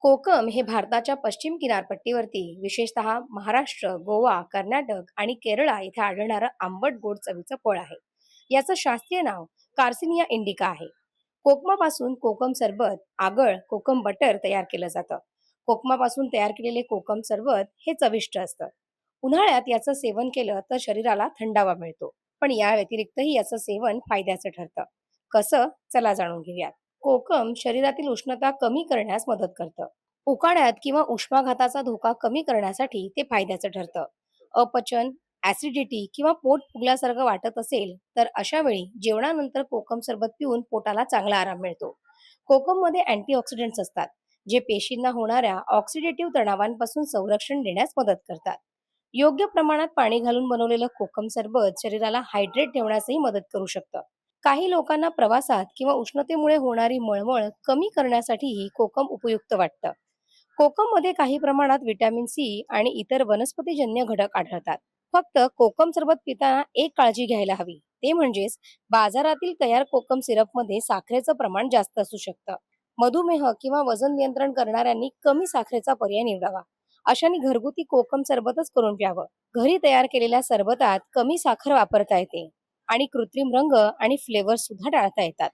कोकम हे भारताच्या पश्चिम किनारपट्टीवरती विशेषतः महाराष्ट्र, गोवा, कर्नाटक आणि केरळा इथे आढळणारं आंबट गोड चवीचं फळ आहे. याचं शास्त्रीय नाव कार्सिनिया इंडिका आहे. कोकमापासून कोकम सरबत, आगळ, कोकम बटर तयार केलं जातं. कोकमापासून तयार केलेले कोकम सरबत हे चविष्ट असतं. उन्हाळ्यात याचं सेवन केलं तर शरीराला थंडावा मिळतो. पण या व्यतिरिक्तही याचं सेवन फायद्याचं ठरतं. कसं? चला जाणून घेऊयात. कोकम शरीरातील उष्णता कमी करण्यास मदत करतं. उकाड्यात किंवा उष्माघाताचा धोका कमी करण्यासाठी ते फायद्याचं ठरतं. अपचन, ऍसिडिटी किंवा पोट फुगल्यासारखं वाटत असेल तर अशा वेळी जेवणानंतर कोकम सरबत पिऊन पोटाला चांगला आराम मिळतो. कोकममध्ये अँटीऑक्सिडंट्स असतात, जे पेशींना होणाऱ्या ऑक्सिडेटिव्ह तणावांपासून संरक्षण देण्यास मदत करतात. योग्य प्रमाणात पाणी घालून बनवलेलं कोकम सरबत शरीराला हायड्रेट ठेवण्यासही मदत करू शकतं. काही लोकांना प्रवासात किंवा उष्णतेमुळे होणारी मळमळ कमी करण्यासाठीही कोकम उपयुक्त वाटतं. कोकममध्ये काही प्रमाणात व्हिटॅमिन सी आणि इतर वनस्पतीजन्य घटक आढळतात. फक्त कोकम सरबत पिताना एक काळजी घ्यायला हवी, ते म्हणजेच बाजारातील तयार कोकम सिरपमध्ये साखरेचं प्रमाण जास्त असू शकतं. मधुमेह किंवा वजन नियंत्रण करणाऱ्यांनी कमी साखरेचा पर्याय निवडावा. अशाने घरगुती कोकम सरबतच करून प्यावं. घरी तयार केलेल्या सरबतात कमी साखर वापरता येते आणि कृत्रिम रंग आणि फ्लेवर्स सुद्धा टाळता येतात.